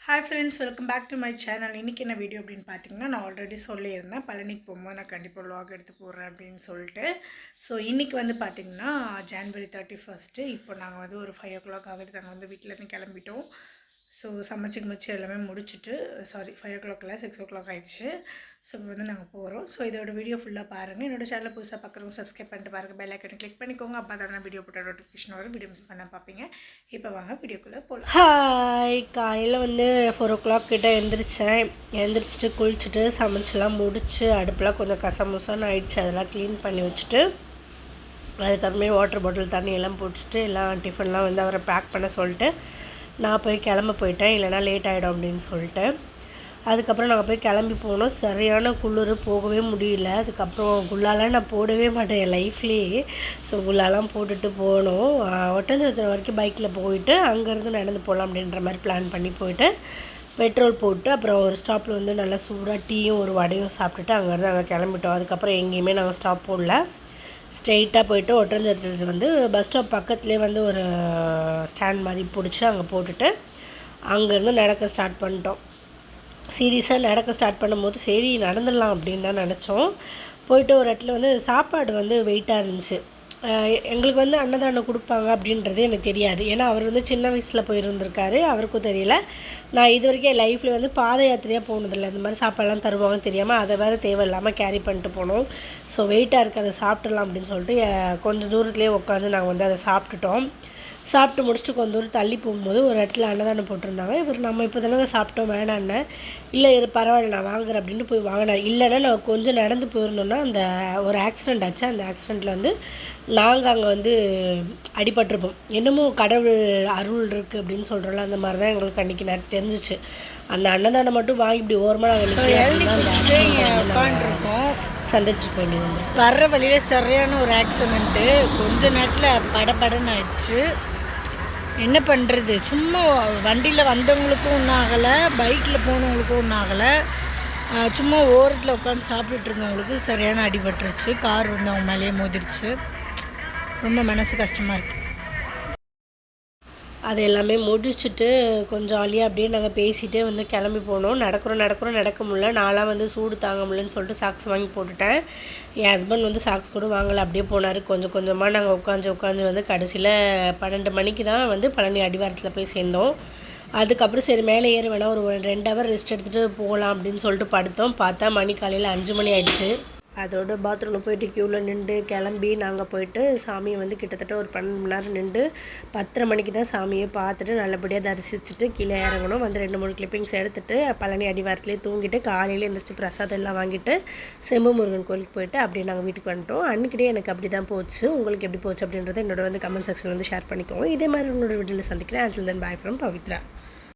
Hi friends, welcome back to my channel. இன்றைக்கி என்ன video அப்படின்னு பார்த்தீங்கன்னா, நான் ஆல்ரெடி சொல்லியிருந்தேன் பழனிக்கு போகும்போது நான் கண்டிப்பாக vlog எடுத்து போடுறேன் அப்படின்னு சொல்லிட்டு. ஸோ இன்றைக்கி வந்து பார்த்திங்கன்னா January 31. இப்போ நாங்கள் வந்து ஒரு 5 o'clock ஆகுது. நாங்கள் வந்து வீட்டிலேருந்து கிளம்பிட்டோம். ஸோ சமைச்சு எல்லாமே முடிச்சுட்டு 5 o'clock இல்லை 6 o'clock ஆகிடுச்சு. ஸோ இப்போ வந்து நாங்கள் போகிறோம். ஸோ இதோட வீடியோ ஃபுல்லாக பாருங்கள். என்னோடய சேனலை புதுசாக பார்க்குறவங்க சப்ஸ்கிரைப் பண்ணிட்டு பாருங்கள், பெல் ஐக்கனை கிளிக் பண்ணிக்கோங்க. அப்போ தான் வீடியோ போட்ட நோட்டிஃபிகேஷன் வரும். வீடியோ மிஸ் பண்ண பார்ப்பீங்க. இப்போ வாங்க வீடியோக்குள்ளே போகலாம். ஹாய், காலையில் வந்து 4 o'clock கிட்டே எழுந்திரிச்சிட்டு குளிச்சுட்டு சமைச்செல்லாம் முடிச்சு அடுப்பெலாம் கொஞ்சம் கசமுசான்னு ஆயிடுச்சு. அதெல்லாம் க்ளீன் பண்ணி வச்சுட்டு அதுக்கப்புறமே வாட்டர் பாட்டில் தண்ணி எல்லாம் போட்டுட்டு எல்லாம் டிஃபன்லாம் வந்து அவரை பேக் பண்ண சொல்லிட்டு நான் போய் கிளம்ப போயிட்டேன். இல்லைனா லேட் ஆகிடும் அப்படின்னு சொல்லிட்டு அதுக்கப்புறம் நாங்கள் போய் கிளம்பி போனோம். சரியான குளிர், போகவே முடியல. அதுக்கப்புறம் குல்லாலாம் நான் போடவே மாட்டேன் என் லைஃப்லேயே. ஸோ குல்லாலாம் போட்டுட்டு போனோம். ஒட்டஞ்சத்திரம் வரைக்கும் பைக்கில் போயிட்டு அங்கேருந்து நடந்து போகலாம் அப்படின்ற மாதிரி பிளான் பண்ணி போயிட்டு பெட்ரோல் போட்டு அப்புறம் ஒரு ஸ்டாப்பில் வந்து நல்லா சூடாக டீயும் ஒரு வடையும் சாப்பிட்டுட்டு அங்கேருந்து நாங்கள் கிளம்பிட்டோம். அதுக்கப்புறம் எங்கேயுமே நாங்கள் ஸ்டாப் போடல. ஸ்ட்ரெயிட்டாக போய்ட்டு ஒட்டஞ்சத்திரத்தில் வந்து பஸ் ஸ்டாப் பக்கத்துலேயே வந்து ஒரு ஸ்டாண்ட் மாதிரி பிடிச்சி அங்கே போட்டுட்டு அங்கேருந்து நடக்க ஸ்டார்ட் பண்ணிட்டோம். சீரியஸாக நடக்க ஸ்டார்ட் பண்ணும்போது சரி நடந்துடலாம் அப்படின்னு தான் நினச்சோம். போயிட்டு ஒரு இடத்துல வந்து சாப்பாடு வந்து வெயிட்டாக இருந்துச்சு. எங்களுக்கு வந்து அன்னதானம் கொடுப்பாங்க அப்படின்றது எனக்கு தெரியாது. ஏன்னா அவர் வந்து சின்ன வயசில் போயிருந்திருக்காரு, அவருக்கும் தெரியல. நான் இது வரைக்கும் என் லைஃப்பில் வந்து பாத யாத்திரையாக போனதில்லை. இந்த மாதிரி சாப்பாடெல்லாம் தருவாங்கன்னு தெரியாமல் அதை வேறு தேவையில்லாமல் கேரி பண்ணிட்டு போனோம். ஸோ வெயிட்டாக இருக்குது, அதை சாப்பிட்றலாம் அப்படின்னு சொல்லிட்டு கொஞ்சம் தூரத்துலேயே உட்காந்து நாங்கள் வந்து அதை சாப்பிட்டுட்டோம். சாப்பிட்டு முடிச்சுட்டு கொஞ்சம் தூரம் தள்ளி போகும்போது ஒரு இடத்துல அன்னதானம் போட்டிருந்தாங்க. இவர் நம்ம இப்போ தானே சாப்பிட்டோம் வேணான்னு, இல்லை இது பரவாயில்ல நான் வாங்குறேன் அப்படின்னு போய் வாங்கினார். இல்லைன்னா நான் கொஞ்சம் நடந்து போயிருந்தோன்னா அந்த ஒரு ஆக்சிடெண்ட் ஆச்சு. அந்த ஆக்சிடெண்ட்டில் வந்து நாங்கள் அங்கே வந்து அடிபட்டிருப்போம். என்னமோ கடவுள் அருள் இருக்குது அப்படின்னு சொல்கிறோம்ல, அந்த மாதிரி தான் எங்களுக்கு அன்றைக்கி தெரிஞ்சிச்சு. அந்த அன்னதானம் மட்டும் வாங்கி இப்படி ஓரமாக நாங்கள் உட்காந்துருக்கோம். சந்திச்சிருக்க வேண்டியது வந்து வர்ற வழியில் சரியான ஒரு ஆக்சிடெண்ட்டு. கொஞ்ச நேரத்தில் படபடன்னு ஆயிடுச்சு. என்ன பண்ணுறது, சும்மா வண்டியில் வந்தவங்களுக்கும் ஒன்றும் ஆகலை, பைக்கில் போனவங்களுக்கும் ஒன்றும் ஆகலை. சும்மா ஓரத்தில் உட்காந்து சாப்பிட்டுட்டு இருந்தவங்களுக்கு சரியான அடிபட்டுருச்சு. கார் வந்து அவங்க மேலேயே மோதிருச்சு. ரொம்ப மனசு கஷ்டமாக இருக்குது. அது எல்லாமே முடிச்சுட்டு கொஞ்சம் ஜாலியாக அப்படியே நாங்கள் பேசிகிட்டே வந்து கிளம்பி போனோம். நடக்க முடியல. நான்லாம் வந்து சூடு தாங்க முடியலன்னு சொல்லிட்டு சாக்ஸ் வாங்கி போட்டுட்டேன். என் ஹஸ்பண்ட் வந்து சாக்ஸ் கூட வாங்கலை, அப்படியே போனார். கொஞ்சம் கொஞ்சமாக நாங்கள் உட்காந்து வந்து கடைசியில் 12 மணிக்கு தான் வந்து பழனி அடிவாரத்தில் போய் சேர்ந்தோம். அதுக்கப்புறம் சரி மேலே ஏற வேணாம், ஒரு 2 hour ரெஸ்ட் எடுத்துகிட்டு போகலாம் அப்படின்னு சொல்லிட்டு படுத்தோம். பார்த்தா மணி காலையில் 5 மணி ஆயிடுச்சு. அதோட பாத்ரூமில் போய்ட்டு க்யூவில் நின்று கிளம்பி நாங்கள் போய்ட்டு சாமியை வந்து கிட்டத்தட்ட ஒரு 12 மணி நேரம் நின்று 10:30 மணிக்கு தான் சாமியை பார்த்துட்டு நல்லபடியாக தரிசிச்சுட்டு கீழே இறங்கணும். வந்து 2-3 கிளிப்பிங்ஸ் எடுத்துகிட்டு பழனி அடிவாரத்துலேயே தூங்கிட்டு காலையில் எழுந்திரிச்சு பிரசாதம் எல்லாம் வாங்கிட்டு செம்பு முருகன் கோயிலுக்கு போய்ட்டு அப்படியே நாங்கள் வீட்டுக்கு வந்துட்டோம். அன்றைக்கிட்டே எனக்கு அப்படி தான் போச்சு. உங்களுக்கு எப்படி போச்சு அப்படின்றத என்னோட வந்து கமெண்ட் செக்ஷனில் வந்து ஷேர் பண்ணிக்கோங்க. இதே மாதிரி உங்களோட வீடியோவில் சந்திக்கிறேன். Until then by from Pavithra.